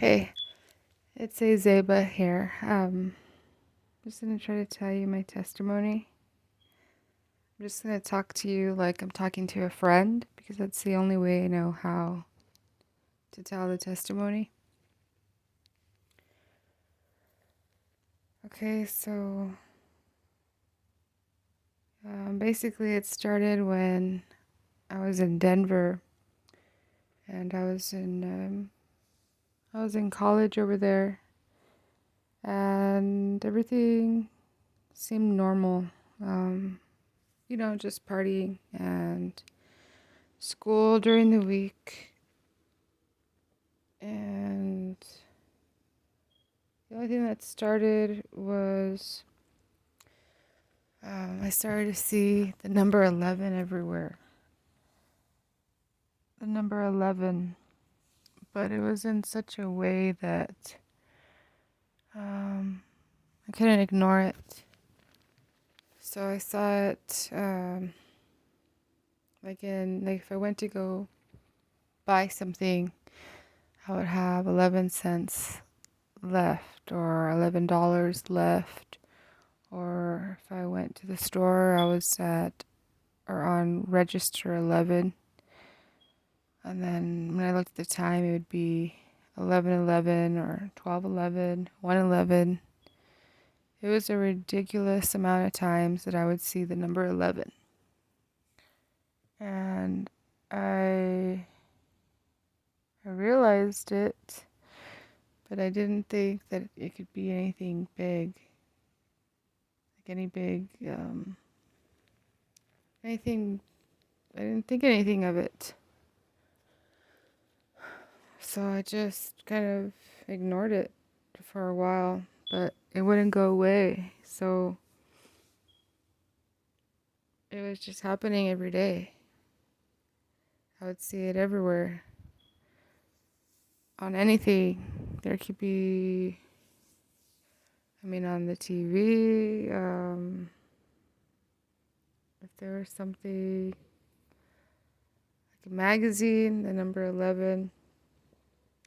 Hey, it's Azeba here. I'm just gonna try to tell you my testimony. I'm just gonna talk to you like I'm talking to a friend because that's the only way I know how to tell the testimony. Okay, so basically it started when I was in Denver and I was in college over there and everything seemed normal. Um, just partying and school during the week. And the only thing that started was I started to see the number 11 everywhere. The number 11. But it was in such a way that um, I couldn't ignore it. So I saw it like if I went to go buy something, I would have 11 cents left or $11 left. Or if I went to the store, I was at or on register 11. And then when I looked at the time, it would be 11:11 or 12:11, 1:11. It was a ridiculous amount of times that I would see the number 11. And I realized it, but I didn't think that it could be anything big. Like any big, anything, I didn't think anything of it. So I just kind of ignored it for a while, but it wouldn't go away. So it was just happening every day. I would see it everywhere. On anything. There could be, on the TV, if there was something like a magazine, the number 11,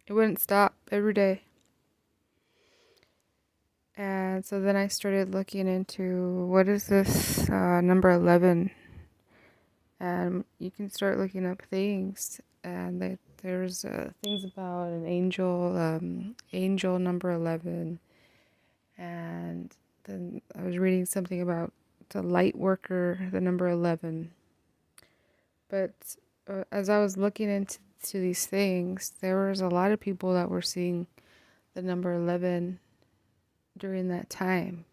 it wouldn't stop every day. And so then I started looking into what is this number 11, and you can start looking up things, and there's things about an angel number 11, and then I was reading something about the light worker, the number 11. But as I was looking into these things, there was a lot of people that were seeing the number 11 during that time.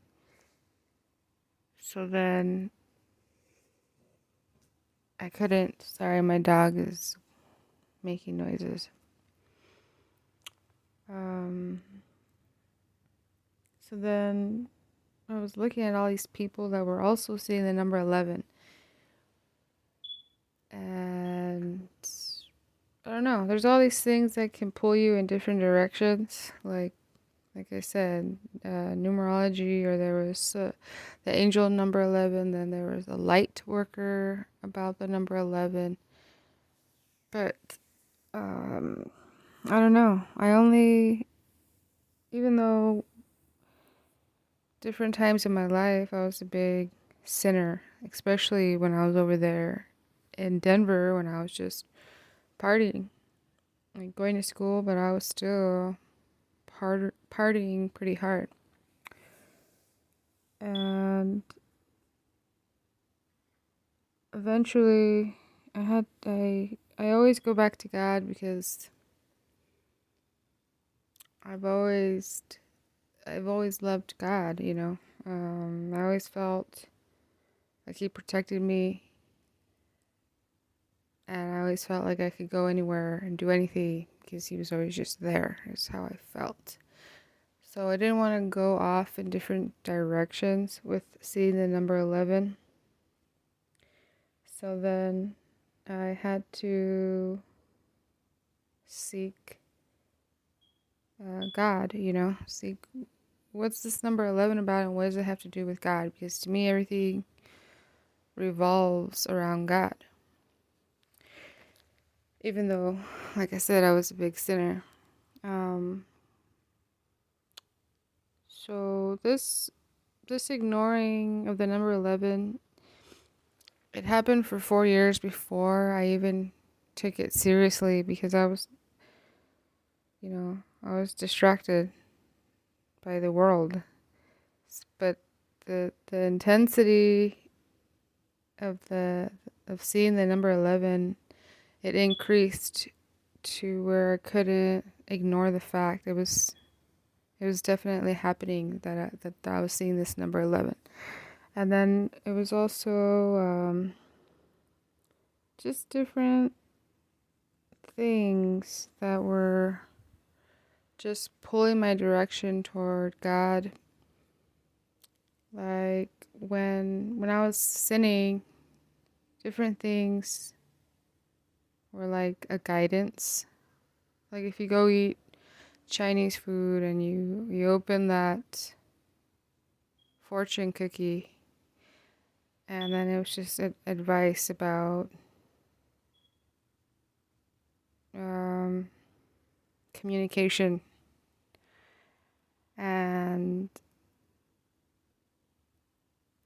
So then I couldn't. Sorry, my dog is making noises. So then I was looking at all these people that were also seeing the number 11. And I don't know. There's all these things that can pull you in different directions. Like I said, numerology, or there was the angel number 11. Then there was a light worker about the number 11. But I don't know. Even though different times in my life I was a big sinner, especially when I was over there in Denver when I was just partying, like going to school, but I was still partying pretty hard. And eventually I always go back to God because I've always loved God, I always felt like he protected me, and I always felt like I could go anywhere and do anything because he was always just there. Is how I felt. So I didn't want to go off in different directions with seeing the number 11. So then I had to seek God, seek what's this number 11 about and what does it have to do with God? Because to me, everything revolves around God. Even though, like I said, I was a big sinner. So this ignoring of the number 11, it happened for 4 years before I even took it seriously because I was distracted by the world. But the intensity of the of seeing the number 11, it increased to where I couldn't ignore the fact it was definitely happening that I was seeing this number 11. And then it was also just different things that were just pulling my direction toward God. Like when I was sinning, different things were like a guidance. Like if you go eat Chinese food and you open that fortune cookie, and then it was just advice about um, communication, and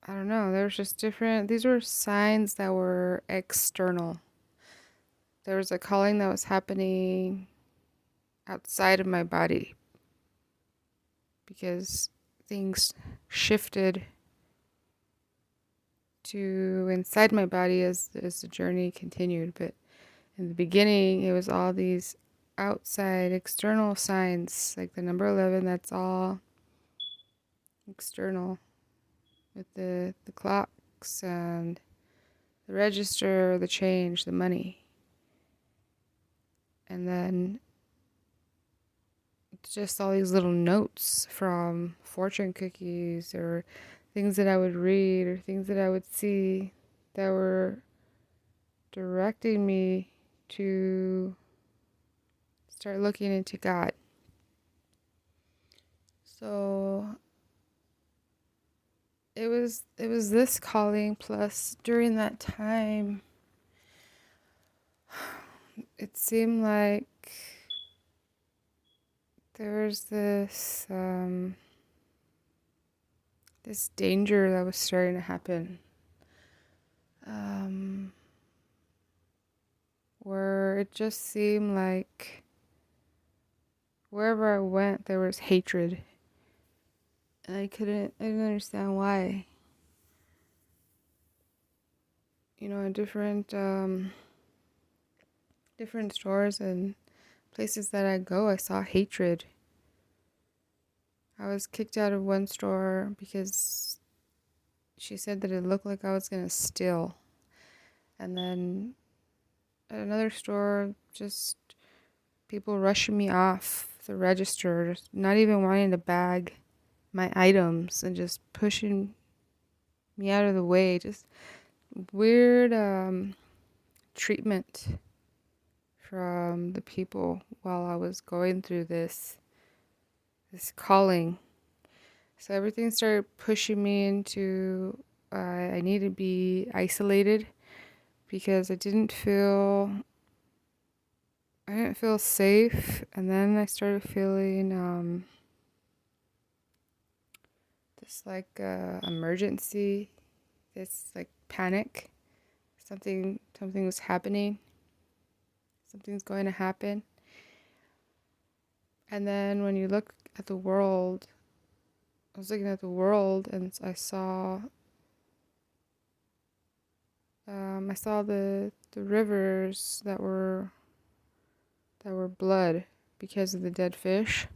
I don't know, there was just different, these were signs that were external. There was a calling that was happening outside of my body because things shifted to inside my body as the journey continued. But in the beginning, it was all these outside external signs, like the number 11, that's all external, with the clocks and the register, the change, the money. And then just all these little notes from fortune cookies or things that I would read or things that I would see that were directing me to start looking into God. So it was this calling, plus during that time it seemed like there was this danger that was starting to happen, where it just seemed like wherever I went there was hatred, and I didn't understand why. In different stores and places that I go, I saw hatred. I was kicked out of one store because she said that it looked like I was gonna steal. And then at another store, just people rushing me off the register, just not even wanting to bag my items and just pushing me out of the way. Just weird treatment from the people while I was going through this calling. So everything started pushing me into I need to be isolated because I didn't feel safe. And then I started feeling this like emergency, this like panic. Something was happening. Something's going to happen. And then when you look at the world, I was looking at the world and I saw the rivers that were blood because of the dead fish.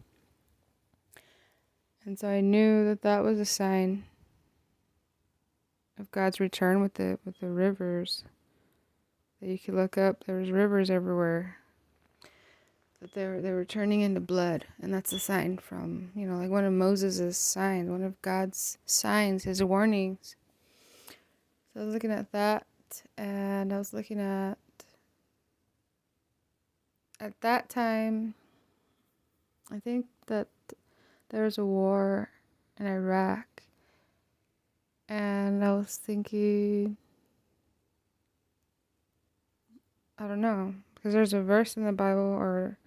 And so I knew that that was a sign of God's return with the rivers. That you could look up, there was rivers everywhere. That they were turning into blood, and that's a sign from, like one of Moses' signs, one of God's signs, his warnings. So I was looking at that, and I was looking at that time, I think that there was a war in Iraq, and I was thinking, I don't know, because there's a verse in the Bible, or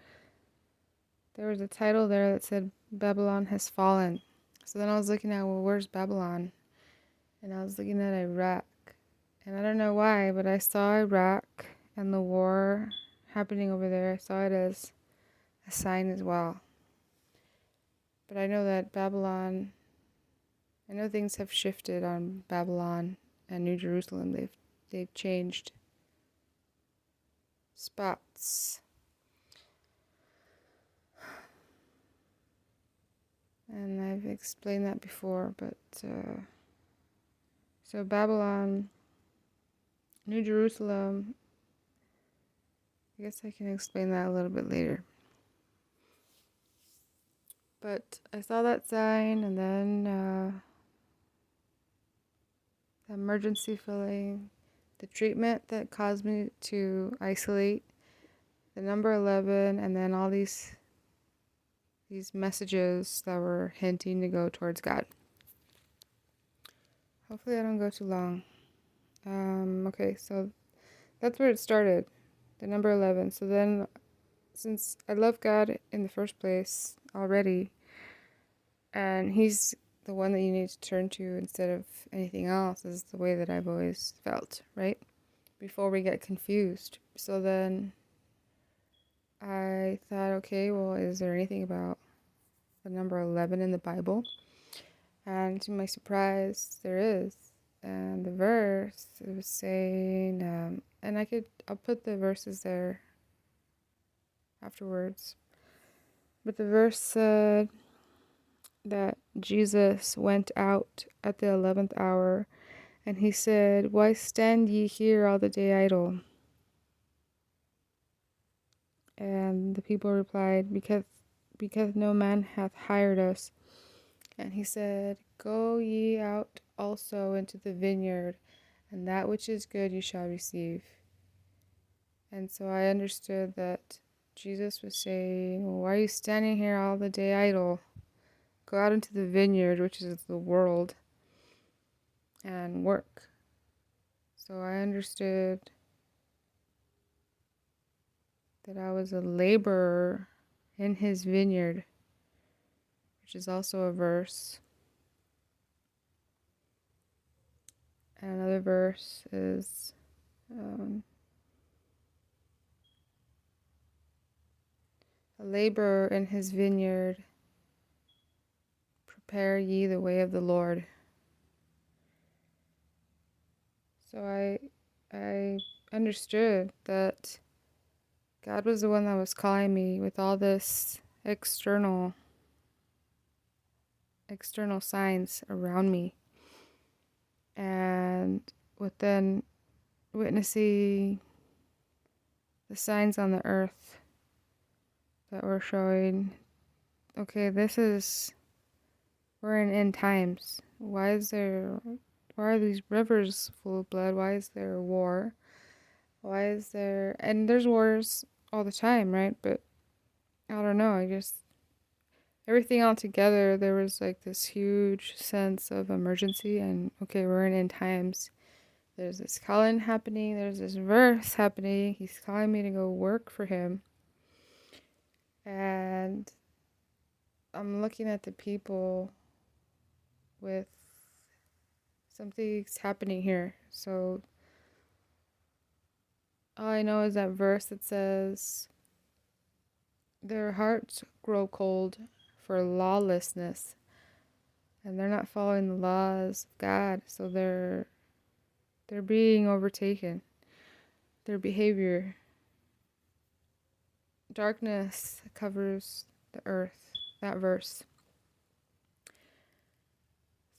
there was a title there that said Babylon has fallen. So then I was looking at, well, where's Babylon? And I was looking at Iraq. And I don't know why, but I saw Iraq and the war happening over there. I saw it as a sign as well. But I know that Babylon, I know things have shifted on Babylon and New Jerusalem. They've changed spots. And I've explained that before, but so Babylon, New Jerusalem, I guess I can explain that a little bit later. But I saw that sign, and then the emergency filling, the treatment that caused me to isolate, the number 11, and then all these messages that were hinting to go towards God. Hopefully I don't go too long. Okay, so that's where it started, the number 11. So then, since I love God in the first place already, and He's the one that you need to turn to instead of anything else, is the way that I've always felt, right? Before we get confused. So then I thought, okay, well, is there anything about the number 11 in the Bible? And to my surprise, there is. And the verse, it was saying, and I'll put the verses there afterwards. But the verse said that Jesus went out at the 11th hour, and he said, "Why stand ye here all the day idle?" And the people replied, because no man hath hired us. And he said, "Go ye out also into the vineyard, and that which is good you shall receive." And so I understood that Jesus was saying, well, why are you standing here all the day idle? Go out into the vineyard, which is the world, and work. So I understood that I was a laborer in his vineyard, which is also a verse. And another verse is a laborer in his vineyard, prepare ye the way of the Lord. So I understood that God was the one that was calling me with all this external signs around me. And with then witnessing the signs on the earth that were showing, okay, we're in end times. Why are these rivers full of blood? Why is there war? Why is there, and there's wars all the time, right? But I don't know, I just, everything all together, there was like this huge sense of emergency, and okay, we're in end times. There's this calling happening, there's this verse happening. He's calling me to go work for him. And I'm looking at the people with something's happening here. So all I know is that verse that says, their hearts grow cold for lawlessness, and they're not following the laws of God, so they're being overtaken. Their behavior, darkness covers the earth, that verse.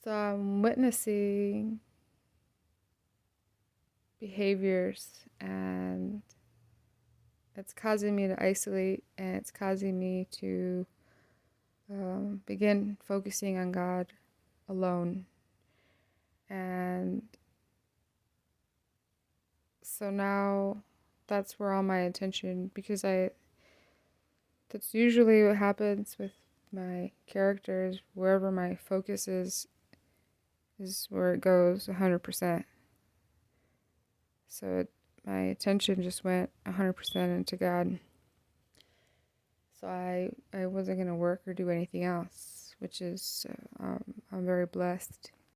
So I'm witnessing behaviors, and it's causing me to isolate, and it's causing me to begin focusing on God alone. And so now that's where all my attention, because that's usually what happens with my characters. Wherever my focus is where it goes 100%. So my attention just went 100% into God. So I wasn't going to work or do anything else. which is I'm very blessed